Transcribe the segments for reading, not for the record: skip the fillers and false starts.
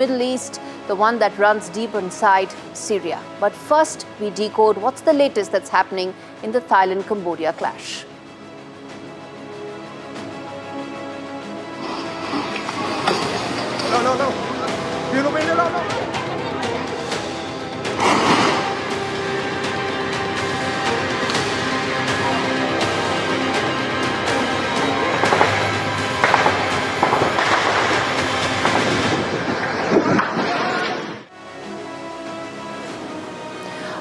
Middle East, the one that runs deep inside Syria. But first, we decode what's the latest that's happening in the Thailand-Cambodia clash. No.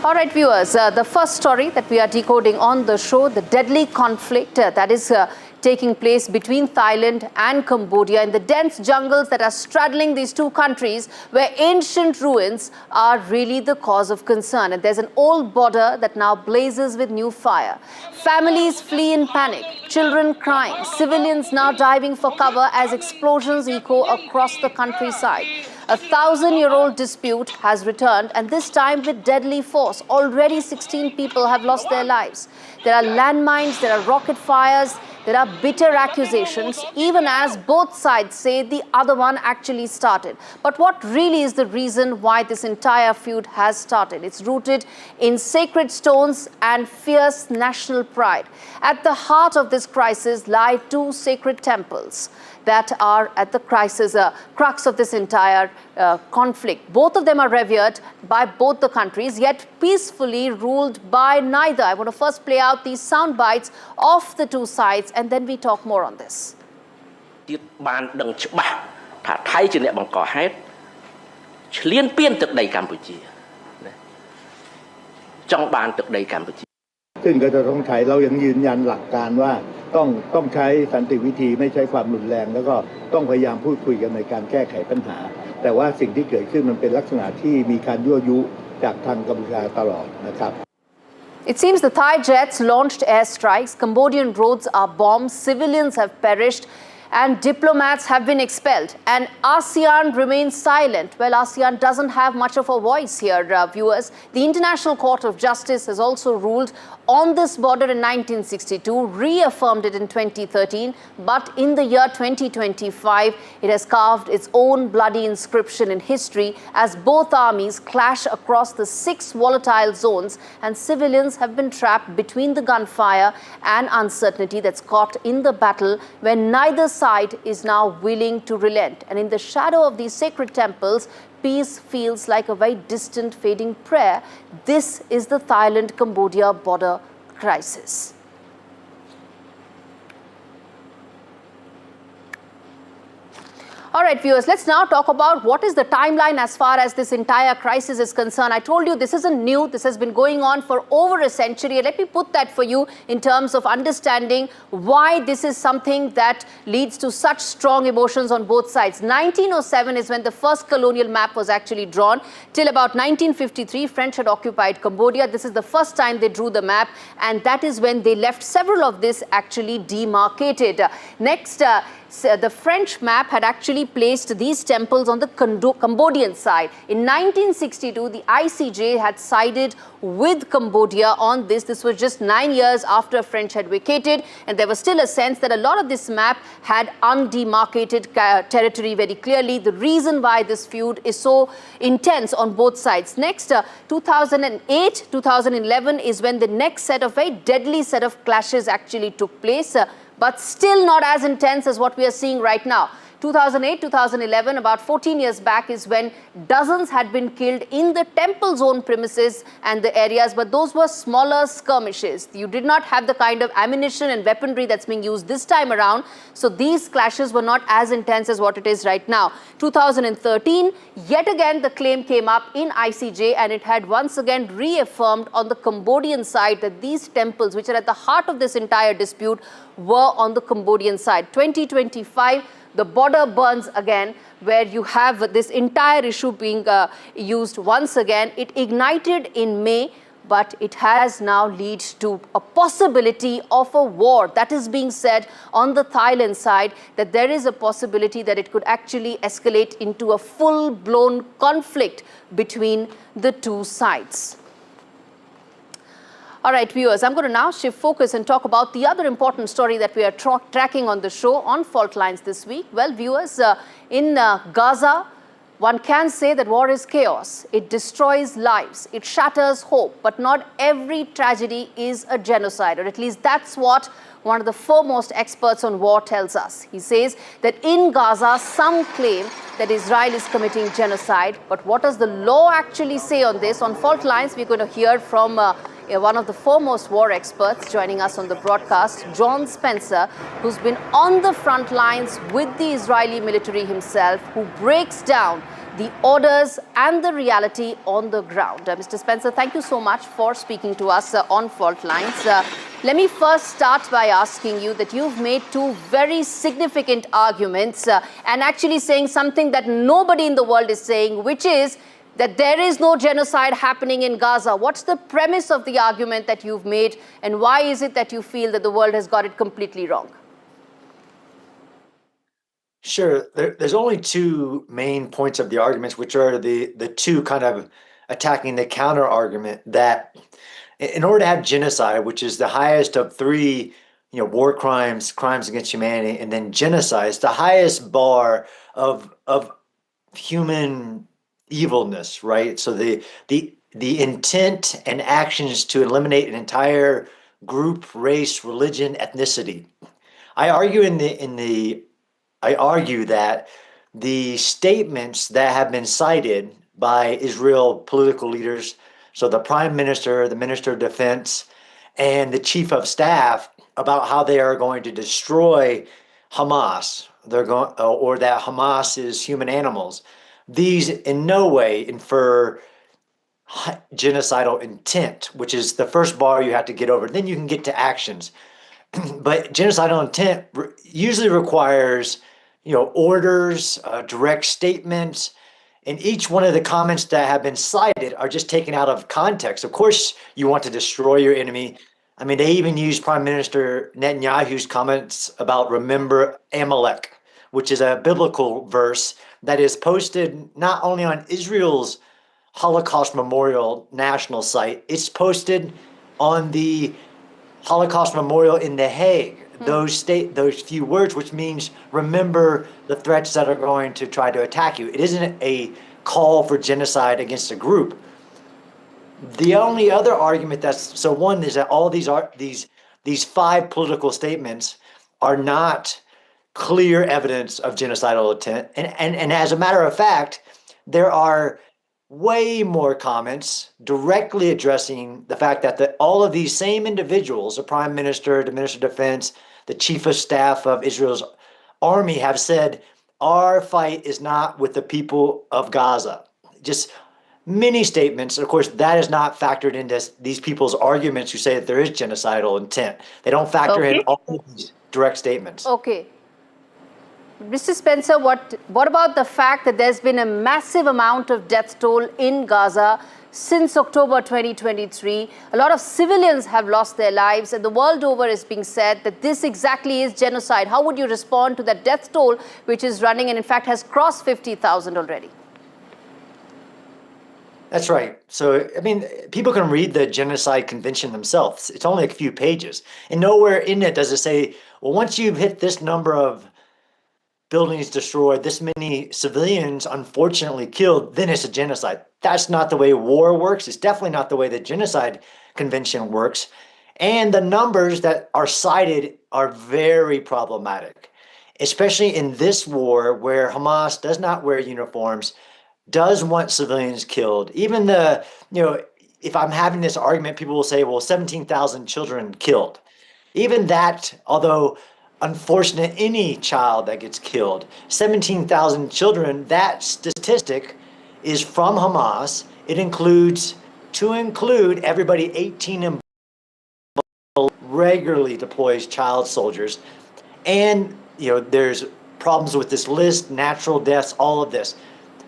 All right, viewers, the first story that we are decoding on the show, the deadly conflict that is taking place between Thailand and Cambodia in the dense jungles that are straddling these two countries, where ancient ruins are really the cause of concern. And there's an old border that now blazes with new fire. Families flee in panic, children crying, civilians now diving for cover as explosions echo across the countryside. A 1,000-year-old dispute has returned, and this time with deadly force. Already 16 people have lost their lives. There are landmines, there are rocket fires, there are bitter accusations, even as both sides say the other one actually started. But what really is the reason why this entire feud has started? It's rooted in sacred stones and fierce national pride. At the heart of this crisis lie two sacred temples that are at the crux of this entire conflict. Both of them are revered by both the countries, yet peacefully ruled by neither. I want to first play out these sound bites of the two sides, and then we talk more on this. It seems the Thai jets launched airstrikes, Cambodian roads are bombed, civilians have perished, and diplomats have been expelled. And ASEAN remains silent. Well, ASEAN doesn't have much of a voice here, viewers. The International Court of Justice has also ruled on this border in 1962, reaffirmed it in 2013, but in the year 2025, it has carved its own bloody inscription in history as both armies clash across the 6 volatile zones, and civilians have been trapped between the gunfire and uncertainty that's caught in the battle, where neither side is now willing to relent. And in the shadow of these sacred temples, peace feels like a very distant, fading prayer. This is the Thailand-Cambodia border crisis. All right, viewers, let's now talk about what is the timeline as far as this entire crisis is concerned. I told you this isn't new. This has been going on for over a century. Let me put that for you in terms of understanding why this is something that leads to such strong emotions on both sides. 1907 is when the first colonial map was actually drawn. Till about 1953, French had occupied Cambodia. This is the first time they drew the map, and that is when they left several of this actually demarcated. Next, the French map had actually placed these temples on the Cambodian side. In 1962, the ICJ had sided with Cambodia on this. This was just 9 years after French had vacated, and there was still a sense that a lot of this map had undemarcated territory very clearly. The reason why this feud is so intense on both sides. Next, 2008, 2011 is when the next set of very deadly set of clashes actually took place. But still not as intense as what we are seeing right now. 2008, 2011, about 14 years back, is when dozens had been killed in the temple zone premises and the areas, but those were smaller skirmishes. You did not have the kind of ammunition and weaponry that's being used this time around, so these clashes were not as intense as what it is right now. 2013, yet again the claim came up in ICJ, and it had once again reaffirmed on the Cambodian side that these temples, which are at the heart of this entire dispute, were on the Cambodian side. 2025, the border burns again, where you have this entire issue being used once again. It ignited in May, but it has now led to a possibility of a war. That is being said on the Thailand side, that there is a possibility that it could actually escalate into a full-blown conflict between the two sides. All right, viewers, I'm going to now shift focus and talk about the other important story that we are tracking on the show on fault lines this week. Well, viewers, in Gaza, One can say that war is chaos. It destroys lives. It shatters hope. But not every tragedy is a genocide, or at least that's what one of the foremost experts on war tells us. He says that in Gaza, some claim that Israel is committing genocide. But what does the law actually say on this? On Fault Lines, we're going to hear from one of the foremost war experts joining us on the broadcast, John Spencer, who's been on the front lines with the Israeli military himself, who breaks down the orders and the reality on the ground. Mr. Spencer, thank you so much for speaking to us on Fault Lines. Let me first start by asking you that you've made two very significant arguments and actually saying something that nobody in the world is saying, which is that there is no genocide happening in Gaza. What's the premise of the argument that you've made, and why is it that you feel that the world has got it completely wrong? Sure. There's only two main points of the arguments, which are the two kind of attacking the counter argument that in order to have genocide, which is the highest of three, war crimes, crimes against humanity, and then genocide is the highest bar of human evilness, right? So the intent and actions to eliminate an entire group, race, religion, ethnicity. I argue that the statements that have been cited by Israel political leaders, so the prime minister, the minister of defense, and the chief of staff, about how they are going to destroy Hamas, or that Hamas is human animals. These in no way infer genocidal intent, which is the first bar you have to get over. Then you can get to actions. But genocidal intent usually requires, orders, direct statements, and each one of the comments that have been cited are just taken out of context. Of course, you want to destroy your enemy. I mean, they even use Prime Minister Netanyahu's comments about remember Amalek, which is a biblical verse that is posted not only on Israel's Holocaust Memorial national site, it's posted on the Holocaust Memorial in The Hague. Those few words, which means remember the threats that are going to try to attack you. It isn't a call for genocide against a group. The only other argument one is that all these five political statements are not clear evidence of genocidal intent. And as a matter of fact, there are way more comments directly addressing the fact that all of these same individuals, the prime minister, the minister of defense, the chief of staff of Israel's army, have said, our fight is not with the people of Gaza. Just many statements. Of course, that is not factored into these people's arguments who say that there is genocidal intent. They don't factor in all of these direct statements. Okay. Mr. Spencer, what about the fact that there's been a massive amount of death toll in Gaza since October 2023? A lot of civilians have lost their lives, and the world over is being said that this exactly is genocide. How would you respond to that death toll, which is running and in fact has crossed 50,000 already? That's right. So, I mean, people can read the Genocide Convention themselves. It's only a few pages. And nowhere in it does it say, well, once you've hit this number of buildings destroyed, this many civilians unfortunately killed, then it's a genocide. That's not the way war works. It's definitely not the way the Genocide Convention works. And the numbers that are cited are very problematic, especially in this war where Hamas does not wear uniforms, does want civilians killed. Even if I'm having this argument, people will say, well, 17,000 children killed. Even that, although unfortunate, any child that gets killed, 17,000 children, that statistic is from Hamas. It includes everybody 18 and below regularly deploys child soldiers. And, there's problems with this list, natural deaths, all of this.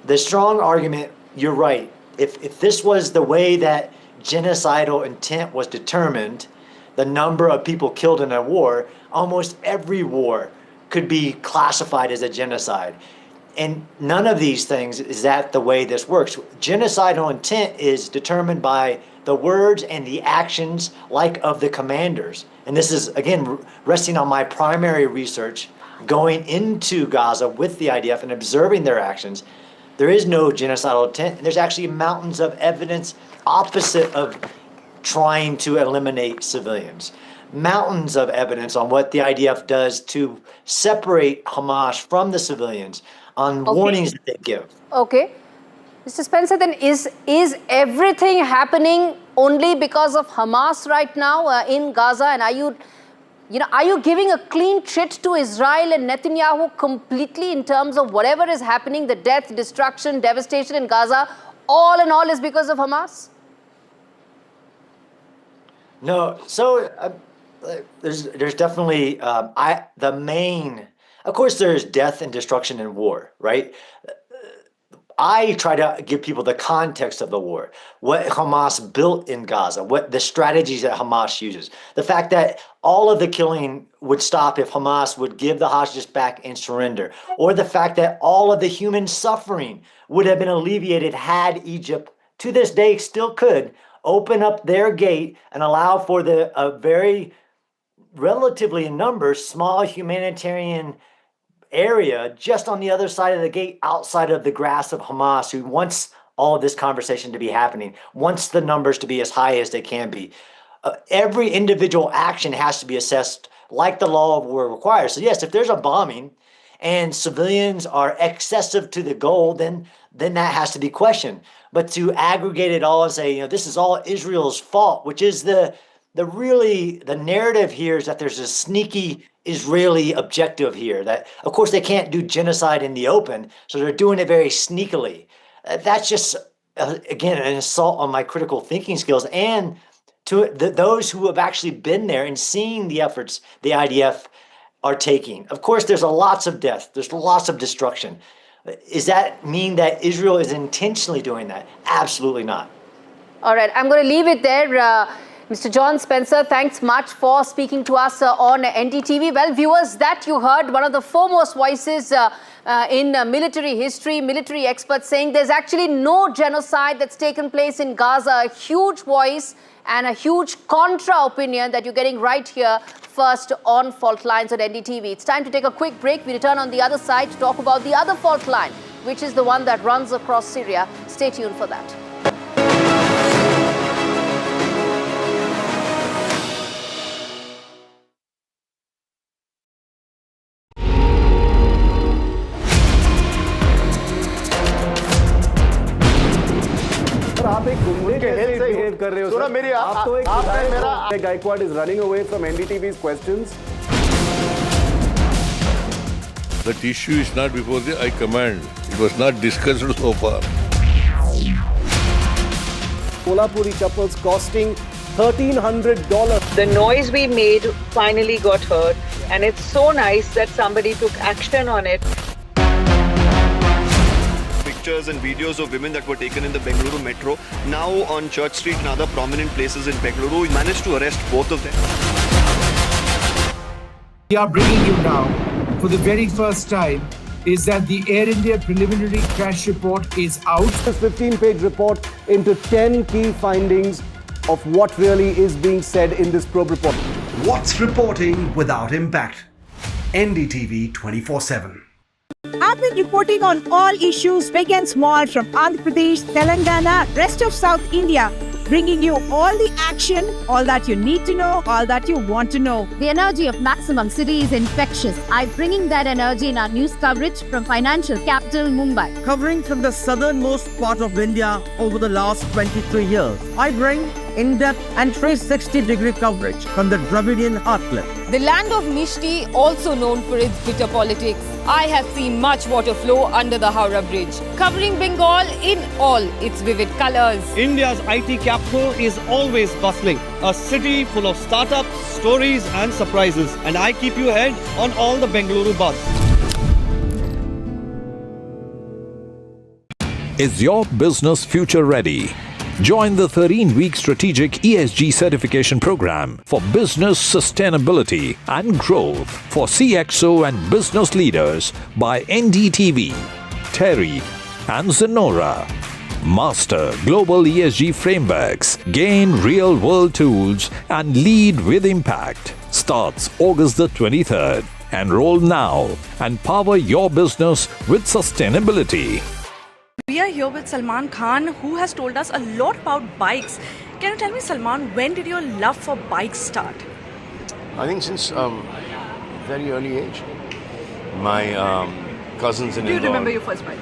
The strong argument, you're right. If this was the way that genocidal intent was determined, the number of people killed in a war, almost every war could be classified as a genocide. And none of these things is that the way this works. Genocidal intent is determined by the words and the actions like of the commanders. And this is, again, resting on my primary research, going into Gaza with the IDF and observing their actions. there is no genocidal intent. And there's actually mountains of evidence opposite of trying to eliminate civilians. Mountains of evidence on what the IDF does to separate Hamas from the civilians, on warnings that they give. Okay. Mr. Spencer, then is everything happening only because of Hamas right now in Gaza? And are you giving a clean chit to Israel and Netanyahu completely in terms of whatever is happening, the death, destruction, devastation in Gaza, all in all is because of Hamas? No, so there's definitely the main. Of course, there's death and destruction in war, right? I try to give people the context of the war, what Hamas built in Gaza, what the strategies that Hamas uses, the fact that all of the killing would stop if Hamas would give the hostages back and surrender, or the fact that all of the human suffering would have been alleviated had Egypt, to this day still could, open up their gate and allow for a very relatively in numbers small humanitarian area just on the other side of the gate, outside of the grasp of Hamas, who wants all of this conversation to be happening, wants the numbers to be as high as they can be. Every individual action has to be assessed like the law of war requires. So yes, if there's a bombing and civilians are excessive to the goal, then that has to be questioned. But to aggregate it all and say, this is all Israel's fault, which is the narrative here, is that there's a sneaky Israeli objective here, that of course they can't do genocide in the open, so they're doing it very sneakily. That's just, again, an assault on my critical thinking skills and to those who have actually been there and seen the efforts the IDF are taking. Of course, there's lots of death, there's lots of destruction. Does that mean that Israel is intentionally doing that? Absolutely not. All right, I'm going to leave it there. Mr. John Spencer, thanks much for speaking to us on NDTV. Well, viewers, that you heard one of the foremost voices in military history, military experts saying there's actually no genocide that's taken place in Gaza. A huge voice and a huge contra opinion that you're getting right here first on Fault Lines on NDTV. It's time to take a quick break. We return on the other side to talk about the other fault line, which is the one that runs across Syria. Stay tuned for that. आप एक गुंडे जैसे behave कर रहे हो sir. मेरी आप तो एक Gaikwad is running away from NDTV's questions. That issue is not before the High Command. It was not discussed so far. Kolhapuri couples costing $1,300. The noise we made finally got heard, and it's so nice that somebody took action on it. Pictures and videos of women that were taken in the Bengaluru metro, now on Church Street and other prominent places in Bengaluru. We managed to arrest both of them. We are bringing you now, for the very first time, is that the Air India preliminary crash report is out. This 15-page report into 10 key findings of what really is being said in this probe report. What's reporting without impact? NDTV 24/7. I've been reporting on all issues big and small from Andhra Pradesh, Telangana, rest of South India, bringing you all the action, all that you need to know, all that you want to know. The energy of maximum city is infectious. I'm bringing that energy in our news coverage from financial capital Mumbai. Covering from the southernmost part of India over the last 23 years, I bring in-depth and 360-degree coverage from the Dravidian heartland. The land of Mishti, also known for its bitter politics. I have seen much water flow under the Howrah Bridge, covering Bengal in all its vivid colors. India's IT capital is always bustling, a city full of startups, stories and surprises. And I keep you ahead on all the Bengaluru buzz. Is your business future ready? Join the 13-week strategic ESG certification program for business sustainability and growth for CXO and business leaders by NDTV, Terry and Zenora. Master global ESG frameworks, gain real-world tools and lead with impact. Starts August the 23rd. Enroll now and power your business with sustainability. We are here with Salman Khan, who has told us a lot about bikes. Can you tell me, Salman, when did your love for bikes start? I think since very early age. My cousins and Do you remember your first bike?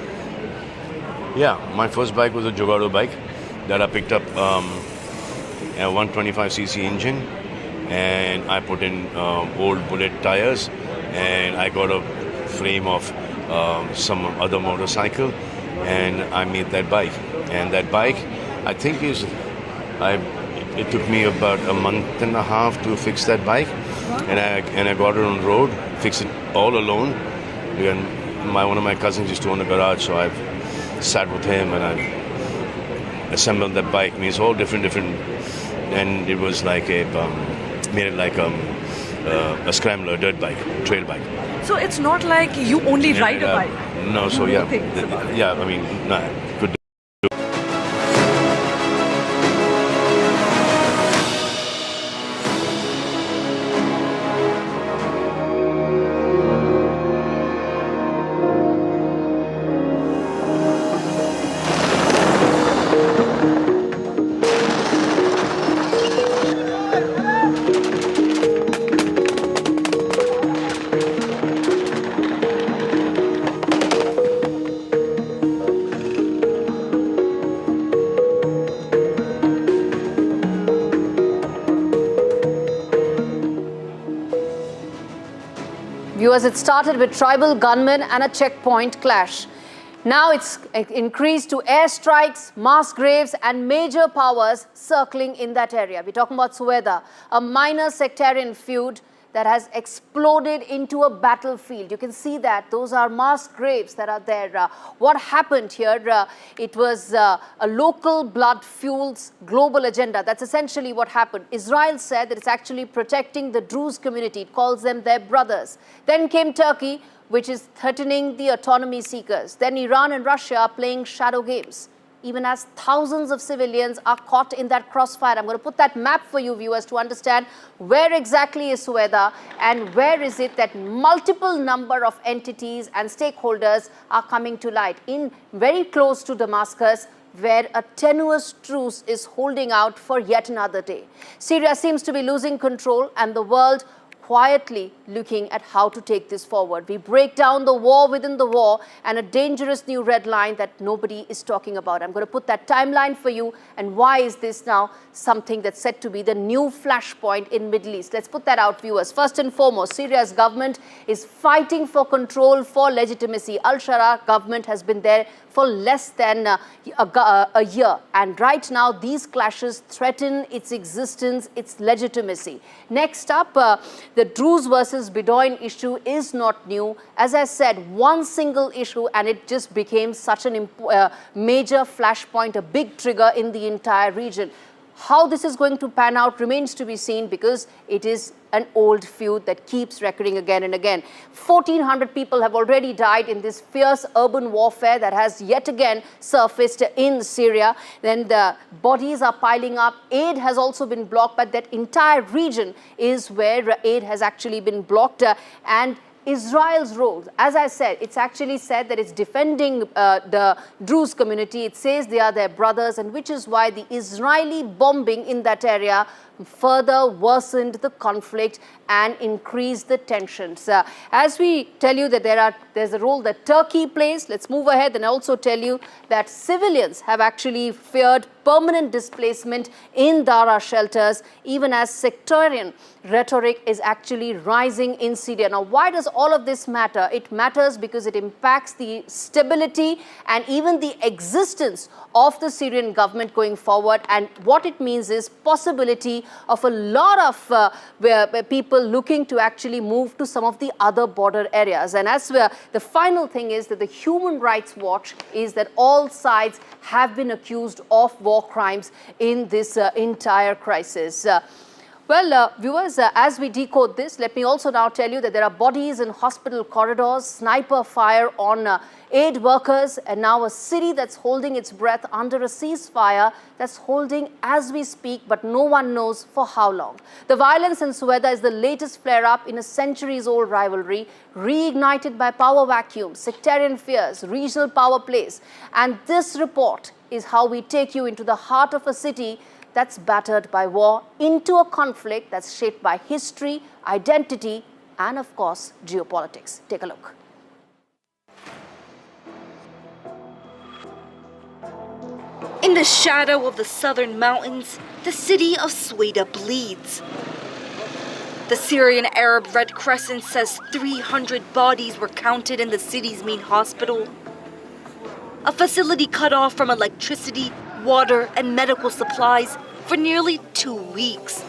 Yeah, my first bike was a Jogado bike that I picked up a 125cc engine, and I put in old bullet tires, and I got a frame of some other motorcycle, and I made that bike. And that bike, I think it took me about a month and a half to fix that bike, and I got it on the road, fixed it all alone. And one of my cousins used to own a garage, so I've sat with him and I assembled that bike. I mean, it's all different, and it was like made it like a scrambler, dirt bike, trail bike. So it's not like you only ride a bike? No, so yeah, I mean, could do. Viewers, it started with tribal gunmen and a checkpoint clash. Now it's increased to airstrikes, mass graves and major powers circling in that area. We're talking about Sueda, a minor sectarian feud that has exploded into a battlefield. You can see that. Those are mass graves that are there. What happened here? It was a local blood fuels global agenda. That's essentially what happened. Israel said that it's actually protecting the Druze community. It calls them their brothers. Then came Turkey, which is threatening the autonomy seekers. Then Iran and Russia are playing shadow games, even as thousands of civilians are caught in that crossfire. I'm going to put that map for you, viewers, to understand where exactly is Sueda and where is it that multiple number of entities and stakeholders are coming to light. In very close to Damascus, where a tenuous truce is holding out for yet another day. Syria seems to be losing control, and the world quietly looking at how to take this forward. We break down the war within the war and a dangerous new red line that nobody is talking about. I'm going to put that timeline for you, and why is this now something that's said to be the new flashpoint in Middle East. Let's put that out, viewers. First and foremost, Syria's government is fighting for control, for legitimacy. Al-Shara government has been there for less than a year, and right now these clashes threaten its existence, its legitimacy. Next up, the Druze versus Bedouin issue is not new. As I said, one single issue, and it just became such a major flashpoint, a big trigger in the entire region. How this is going to pan out remains to be seen, because it is an old feud that keeps recurring again and again. 1,400 people have already died in this fierce urban warfare that has yet again surfaced in Syria. Then the bodies are piling up. Aid has also been blocked, but that entire region is where aid has actually been blocked. And Israel's role, as I said, it's actually said that it's defending the Druze community. It says they are their brothers, and which is why the Israeli bombing in that area further worsened the conflict and increased the tensions. As we tell you that there's a role that Turkey plays, let's move ahead and also tell you that civilians have actually feared permanent displacement in Dara shelters, even as sectarian rhetoric is actually rising in Syria. Now, why does all of this matter? It matters because it impacts the stability and even the existence of the Syrian government going forward, and what it means is possibility of a lot of people looking to actually move to some of the other border areas. And as the final thing is that the Human Rights Watch is that all sides have been accused of war crimes in this entire crisis. Well, viewers, as we decode this, let me also now tell you that there are bodies in hospital corridors, sniper fire on aid workers, and now a city that's holding its breath under a ceasefire that's holding as we speak, but no one knows for how long. The violence in Sweden is the latest flare-up in a centuries-old rivalry, reignited by power vacuums, sectarian fears, regional power plays. And this report is how we take you into the heart of a city that's battered by war, into a conflict that's shaped by history, identity, and of course, geopolitics. Take a look. In the shadow of the southern mountains, the city of Sweden bleeds. The Syrian Arab Red Crescent says 300 bodies were counted in the city's main hospital. A facility cut off from electricity, water, and medical supplies for nearly 2 weeks.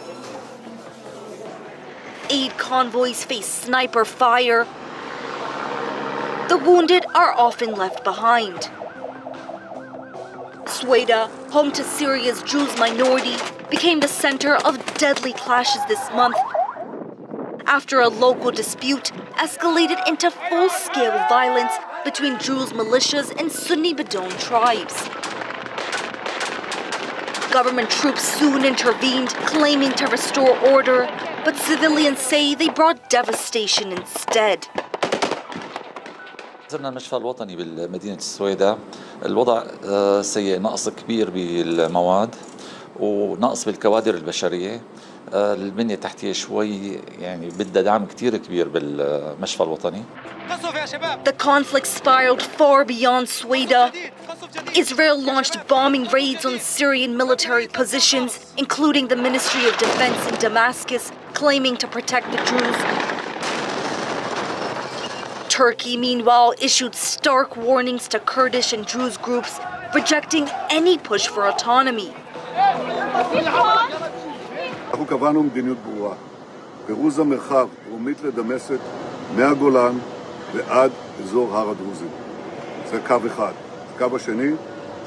Aid convoys face sniper fire. The wounded are often left behind. Sweden, home to Syria's Druze minority, became the center of deadly clashes this month after a local dispute escalated into full-scale violence between Druze militias and Sunni Bedouin tribes. Government troops soon intervened, claiming to restore order, but civilians say they brought devastation instead. زرنا المشفى الوطني بالمدينة السويداء. الوضع سيء، نقص كبير بالمواد ونقص بالكوادر البشرية. البنية التحتية شوي يعني بدها دعم كتير كبير بالمشفى الوطني. The conflict spiraled far beyond Sweden. Israel launched bombing raids on Syrian military positions, including the Ministry of Defense in Damascus, claiming to protect the Druze. Turkey, meanwhile, issued stark warnings to Kurdish and Druze groups, rejecting any push for autonomy. אנחנו קבענו מדיניות ברורה, פירוז המרחב דרומית לדמשק מהגולן ועד אזור הר הדרוזים. זה קו אחד. הקו השני,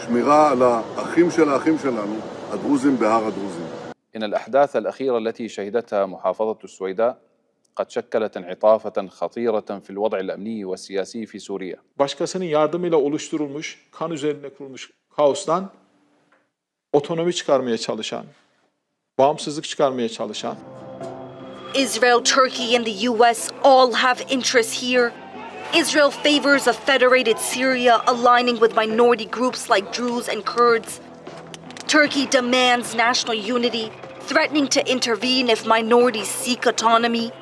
שמירה על האחים של האחים שלנו, הדרוזים בהר הדרוזים. إن الأحداث الأخيرة التي شهدتها محافظة السويداء قد شكلت انعطافة خطيرة في الوضع الأمني والسياسي في سوريا. Başkasının yardımıyla oluşturulmuş, kan üzerine kurulmuş kaostan otonomi çıkarmaya çalışan, bağımsızlık çıkarmaya çalışan. Israel, Turkey, and the US all have interests here. Israel favors a federated Syria aligning with minority groups like Druze and Kurds. Turkey demands national unity, threatening to intervene if minorities seek autonomy.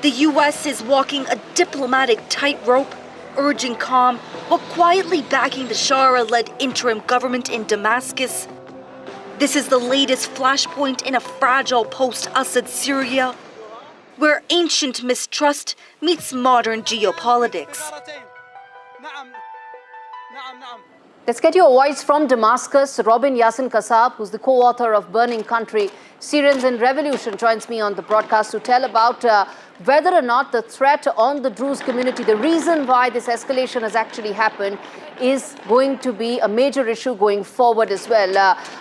The US is walking a diplomatic tightrope, urging calm, while quietly backing the Shara-led interim government in Damascus. This is the latest flashpoint in a fragile post-Assad Syria, where ancient mistrust meets modern geopolitics. Let's get you a voice from Damascus. Robin Yassin Kassab, who's the co-author of Burning Country, Syrians in Revolution, joins me on the broadcast to tell about whether or not the threat on the Druze community, the reason why this escalation has actually happened, is going to be a major issue going forward as well.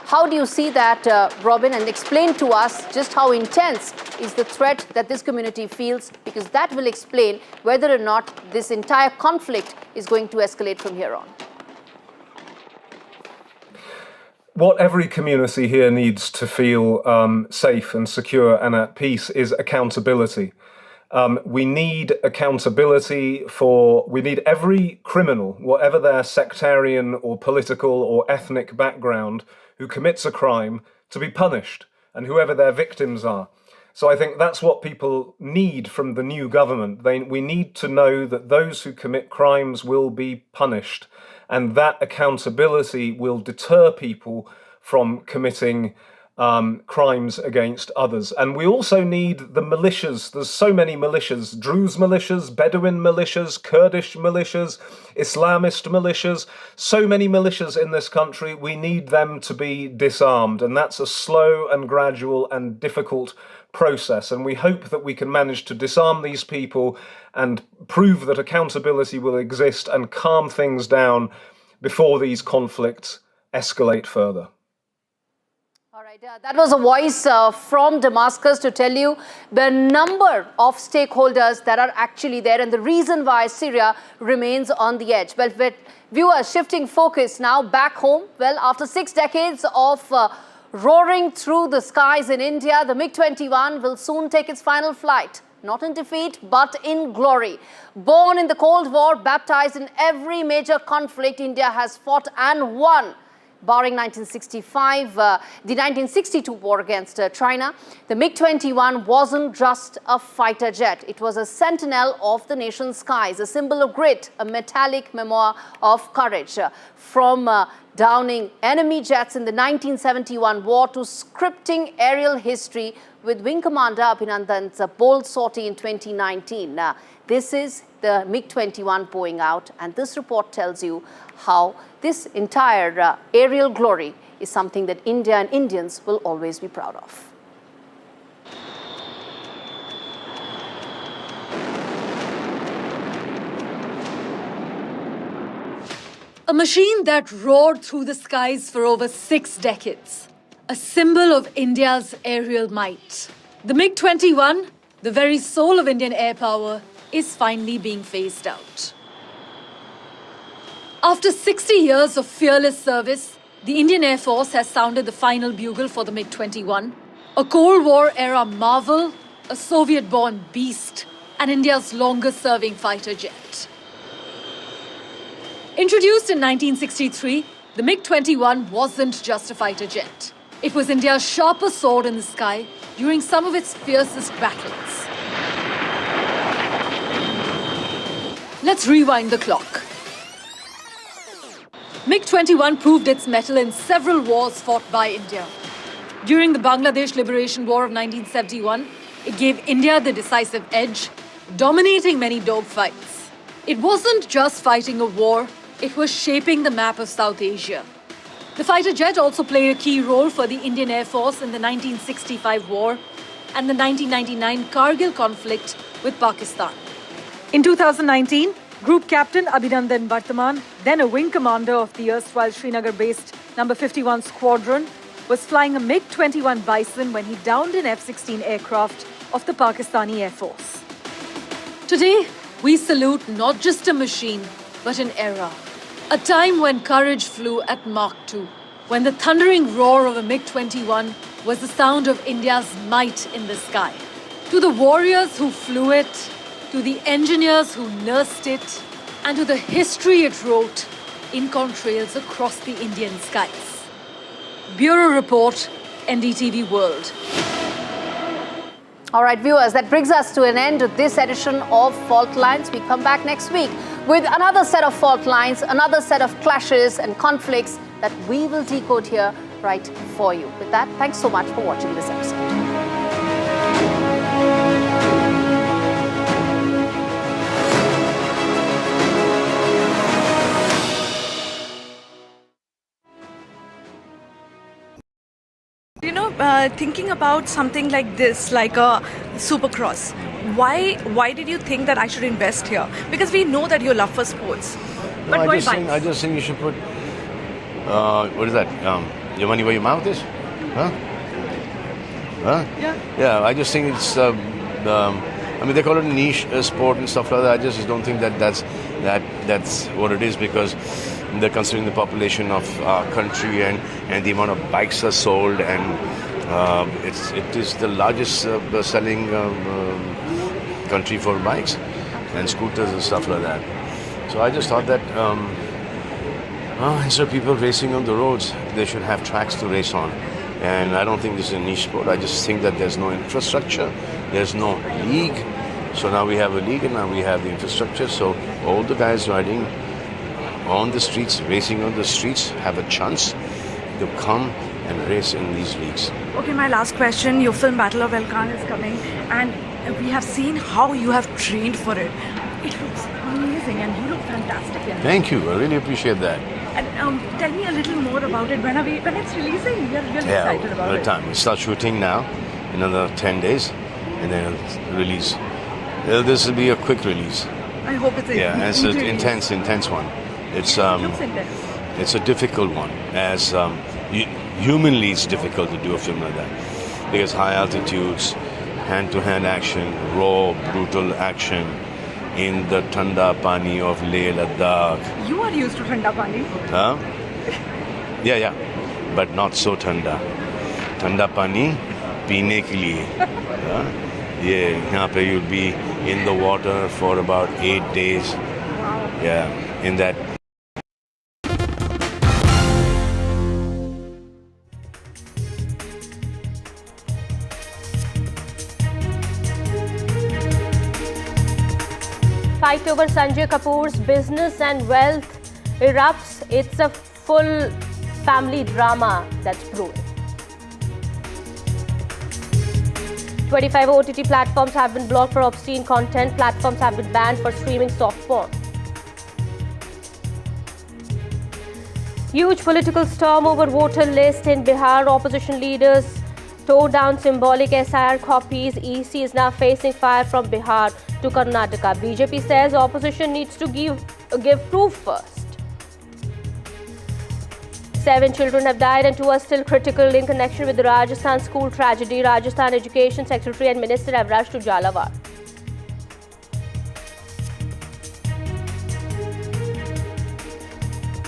How do you see that, Robin? And explain to us just how intense is the threat that this community feels, because that will explain whether or not this entire conflict is going to escalate from here on. What every community here needs to feel safe and secure and at peace is accountability. We need accountability we need every criminal, whatever their sectarian or political or ethnic background, who commits a crime to be punished, and whoever their victims are. So I think that's what people need from the new government. We need to know that those who commit crimes will be punished, and that accountability will deter people from committing crimes against others. And we also need the militias. There's so many militias: Druze militias, Bedouin militias, Kurdish militias, Islamist militias, so many militias in this country. We need them to be disarmed, and that's a slow and gradual and difficult process. And we hope that we can manage to disarm these people and prove that accountability will exist and calm things down before these conflicts escalate further. All right. That was a voice from Damascus to tell you the number of stakeholders that are actually there and the reason why Syria remains on the edge. Well, with viewers shifting focus now back home, well, after 6 decades of roaring through the skies in India, the MiG-21 will soon take its final flight. Not in defeat, but in glory. Born in the Cold War, baptized in every major conflict India has fought and won. Barring 1965, the 1962 war against China, the MiG-21 wasn't just a fighter jet. It was a sentinel of the nation's skies, a symbol of grit, a metallic memoir of courage. From downing enemy jets in the 1971 war to scripting aerial history with Wing Commander Abhinandan's bold sortie in 2019. This is the MiG-21 going out, and this report tells you how this entire aerial glory is something that India and Indians will always be proud of. A machine that roared through the skies for over 6 decades. A symbol of India's aerial might. The MiG-21, the very soul of Indian air power, is finally being phased out. After 60 years of fearless service, the Indian Air Force has sounded the final bugle for the MiG-21, a Cold War-era marvel, a Soviet-born beast, and India's longest-serving fighter jet. Introduced in 1963, the MiG-21 wasn't just a fighter jet. It was India's sharpest sword in the sky during some of its fiercest battles. Let's rewind the clock. MiG-21 proved its mettle in several wars fought by India. During the Bangladesh Liberation War of 1971, it gave India the decisive edge, dominating many dogfights. It wasn't just fighting a war, it was shaping the map of South Asia. The fighter jet also played a key role for the Indian Air Force in the 1965 war and the 1999 Kargil conflict with Pakistan. In 2019, Group Captain Abhinandan Vartaman, then a wing commander of the erstwhile Srinagar-based No. 51 Squadron, was flying a MiG-21 Bison when he downed an F-16 aircraft of the Pakistani Air Force. Today, we salute not just a machine, but an era. A time when courage flew at Mach 2, when the thundering roar of a MiG-21 was the sound of India's might in the sky. To the warriors who flew it, to the engineers who nursed it, and to the history it wrote in contrails across the Indian skies. Bureau Report, NDTV World. All right, viewers, that brings us to an end to this edition of Fault Lines. We come back next week with another set of fault lines, another set of clashes and conflicts that we will decode here right for you. With that, thanks so much for watching this episode. You know, thinking about something like this, like a Supercross, why did you think that I should invest here? Because we know that you love for sports. But No, why I just think you should put, what is that? Your money where your mouth is? Huh? Huh? Yeah. Yeah, I just think it's, I mean, they call it a niche sport and stuff like that. I just don't think that's what it is, because they're considering the population of our country and the amount of bikes are sold, and it is the largest selling country for bikes and scooters and stuff like that. So I just thought that instead of people racing on the roads, they should have tracks to race on. And I don't think this is a niche sport. I just think that there's no infrastructure, there's no league. So now we have a league and now we have the infrastructure. So all the guys riding on the streets, racing on the streets, have a chance to come and race in these leagues. Okay, my last question. Your film Battle of Elkan is coming, and we have seen how you have trained for it. It looks amazing, and you look fantastic in it. Thank you. I really appreciate that. And tell me a little more about it. When it's releasing? We are really excited about it. Time. We start shooting now, another 10 days, and then it'll release. This will be a quick release. I hope it's and it's an intense one. It's looks intense. It's a difficult one, as humanly it's difficult to do a film like that because high altitudes, hand-to-hand action, raw, brutal action in the Thanda Pani of Leh Ladakh. You are used to Thanda Pani. Huh? Yeah, but not so Thanda. Thanda Pani, peene ke liye. Yeah, यहाँ पे you'll be in the water for about 8 days. Yeah, in that. Fight over Sanjay Kapoor's business and wealth erupts. It's a full family drama that's brewing. 25 OTT platforms have been blocked for obscene content. Platforms have been banned for streaming soft porn. Huge political storm over voter list in Bihar. Opposition leaders tore down symbolic SIR copies. EC is now facing fire from Bihar to Karnataka. BJP says opposition needs to give proof first. 7 children have died and 2 are still critical in connection with the Rajasthan school tragedy. Rajasthan Education Secretary and Minister have rushed to Jhalawar.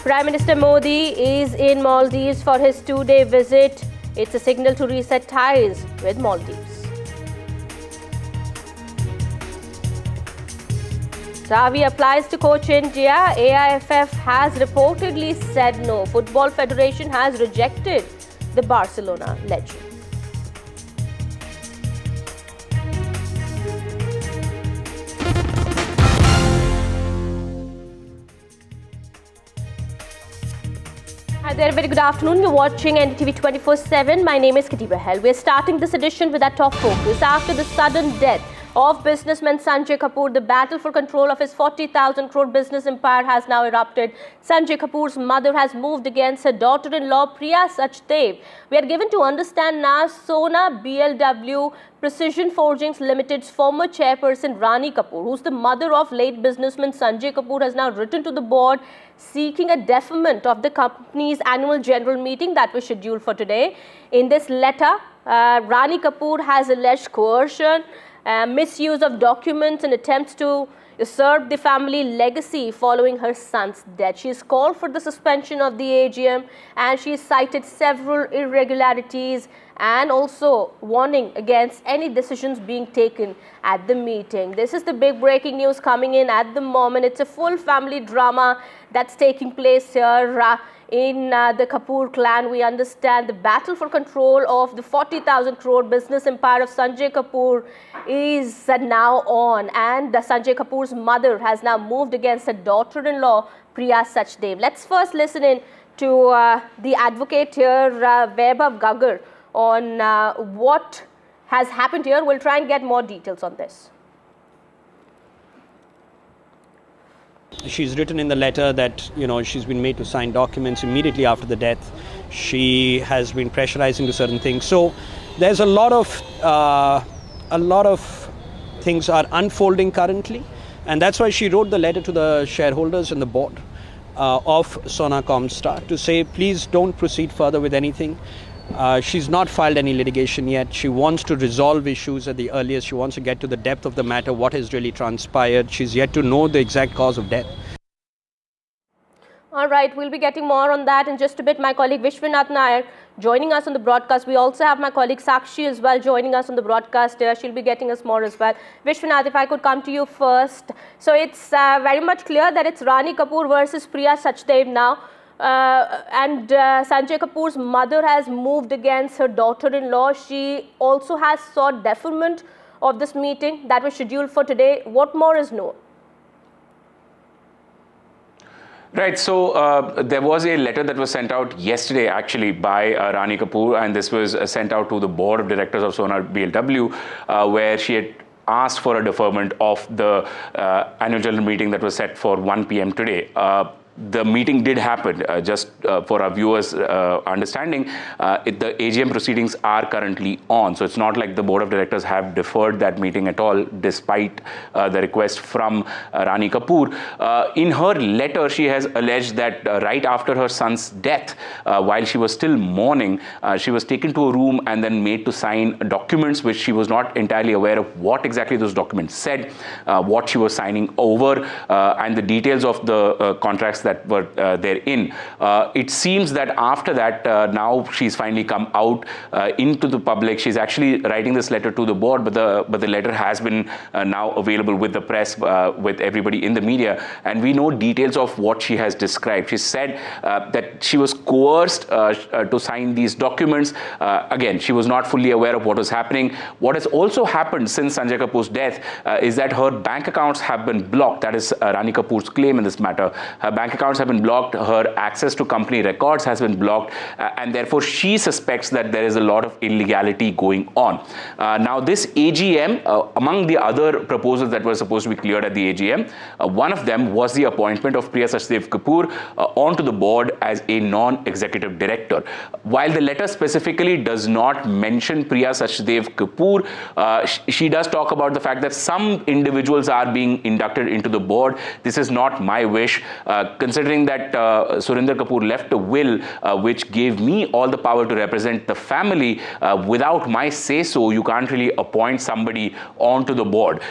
Prime Minister Modi is in Maldives for his 2-day visit. It's a signal to reset ties with Maldives. Xavi applies to coach India. AIFF has reportedly said no. Football Federation has rejected the Barcelona legend. Hi there, very good afternoon. You're watching NDTV 24/7. My name is Kitty Bahel. We're starting this edition with our top focus. After the sudden death of businessman Sanjay Kapoor, the battle for control of his 40,000 crore business empire has now erupted. Sanjay Kapoor's mother has moved against her daughter-in-law Priya Sachdev. We are given to understand now Sona BLW Precision Forgings Limited's former chairperson Rani Kapoor, who's the mother of late businessman Sanjay Kapoor, has now written to the board seeking a deferment of the company's annual general meeting that was scheduled for today. In this letter, Rani Kapoor has alleged coercion, misuse of documents and attempts to usurp the family legacy following her son's death. She has called for the suspension of the AGM and she cited several irregularities and also warning against any decisions being taken at the meeting. This is the big breaking news coming in at the moment. It's a full family drama that's taking place here in the Kapoor clan. We understand the battle for control of the 40,000 crore business empire of Sanjay Kapoor is now on, and Sanjay Kapoor's mother has now moved against her daughter-in-law Priya Sachdev. Let's first listen in to the advocate here, Vaibhav Gagar, on what has happened here. We'll try and get more details on this. She's written in the letter that, she's been made to sign documents immediately after the death. She has been pressurizing to certain things. So there's a lot of things are unfolding currently. And that's why she wrote the letter to the shareholders and the board of Sona Comstar to say, please don't proceed further with anything. She's not filed any litigation yet. She wants to resolve issues at the earliest. She wants to get to the depth of the matter, what has really transpired. She's yet to know the exact cause of death. All right, we'll be getting more on that in just a bit. My colleague Vishwanath Nair joining us on the broadcast. We also have my colleague Sakshi as well joining us on the broadcast here. She'll be getting us more as well. Vishwanath, if I could come to you first. So it's very much clear that it's Rani Kapoor versus Priya Sachdev now. And Sanjay Kapoor's mother has moved against her daughter-in-law. She also has sought deferment of this meeting that was scheduled for today. What more is known? Right, so there was a letter that was sent out yesterday actually by Rani Kapoor, and this was sent out to the board of directors of Sona BLW, where she had asked for a deferment of the annual general meeting that was set for 1 p.m. today. the meeting did happen. Just for our viewers' understanding, the AGM proceedings are currently on. So it's not like the board of directors have deferred that meeting at all, despite the request from Rani Kapoor. In her letter, she has alleged that right after her son's death, while she was still mourning, she was taken to a room and then made to sign documents which she was not entirely aware of what exactly those documents said, what she was signing over, and the details of the contracts that were therein. It seems that after that, now she's finally come out into the public. She's actually writing this letter to the board, but the letter has been now available with the press, with everybody in the media, and we know details of what she has described. She said that she was coerced to sign these documents. Again, she was not fully aware of what was happening. What has also happened since Sanjay Kapoor's death is that her bank accounts have been blocked. That is Rani Kapoor's claim in this matter. Her bank accounts have been blocked, her access to company records has been blocked, and therefore she suspects that there is a lot of illegality going on. Now this AGM, among the other proposals that were supposed to be cleared at the AGM, one of them was the appointment of Priya Sachdev Kapoor onto the board as a non-executive director. While the letter specifically does not mention Priya Sachdev Kapoor, she does talk about the fact that some individuals are being inducted into the board. This is not my wish, considering that Surinder Kapoor left a will which gave me all the power to represent the family. Without my say-so, you can't really appoint somebody onto the board.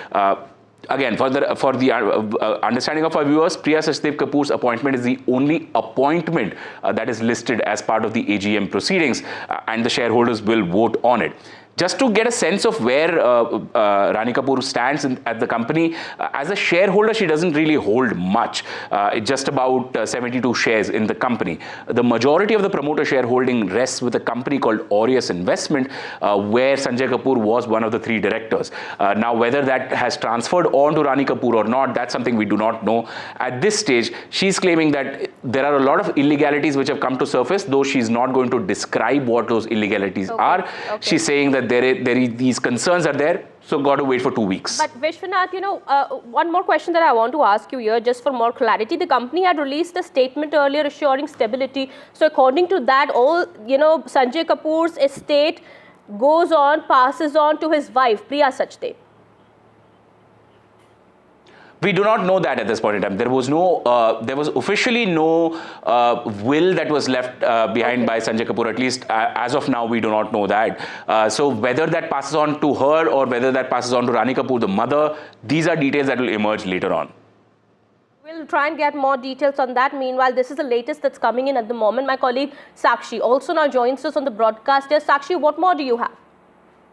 Again, for the understanding of our viewers, Priya Sachdev Kapoor's appointment is the only appointment that is listed as part of the AGM proceedings, and the shareholders will vote on it. Just to get a sense of where Rani Kapoor stands at the company, as a shareholder, she doesn't really hold much. Just about 72 shares in the company. The majority of the promoter shareholding rests with a company called Aureus Investment, where Sanjay Kapoor was one of the 3 directors. Now, whether that has transferred on to Rani Kapoor or not, that's something we do not know. At this stage, she's claiming that there are a lot of illegalities which have come to surface, though she's not going to describe what those illegalities are. Okay. She's saying that these concerns are there, so got to wait for 2 weeks. But Vishwanath, one more question that I want to ask you here, just for more clarity. The company had released a statement earlier assuring stability. So according to that, all, Sanjay Kapoor's estate passes on to his wife, Priya Sachdev. We do not know that at this point in time. There was officially no will that was left behind by Sanjay Kapoor. At least as of now, we do not know that. So whether that passes on to her or whether that passes on to Rani Kapoor, the mother, these are details that will emerge later on. We'll try and get more details on that. Meanwhile, this is the latest that's coming in at the moment. My colleague Sakshi also now joins us on the broadcast here. Sakshi, what more do you have?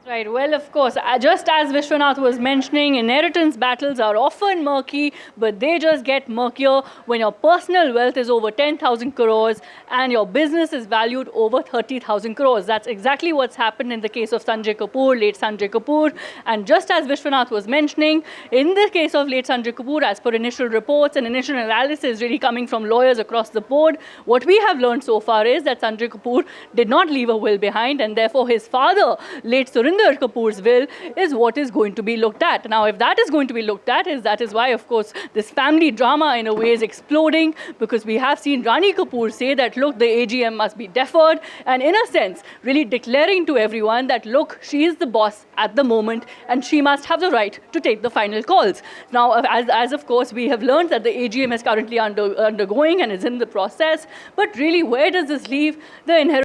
Right. Well, of course, just as Vishwanath was mentioning, inheritance battles are often murky, but they just get murkier when your personal wealth is over 10,000 crores and your business is valued over 30,000 crores. That's exactly what's happened in the case of Sanjay Kapoor, late Sanjay Kapoor. And just as Vishwanath was mentioning, in the case of late Sanjay Kapoor, as per initial reports and initial analysis really coming from lawyers across the board, what we have learned so far is that Sanjay Kapoor did not leave a will behind, and therefore his father, late Surinder Kapoor's will, is what is going to be looked at. Now, if that is going to be looked at, that is why, of course, this family drama in a way is exploding, because we have seen Rani Kapoor say that, look, the AGM must be deferred, and in a sense, really declaring to everyone that, look, she is the boss at the moment, and she must have the right to take the final calls. Now, as of course, we have learned that the AGM is currently undergoing and is in the process, but really, where does this leave the inheritance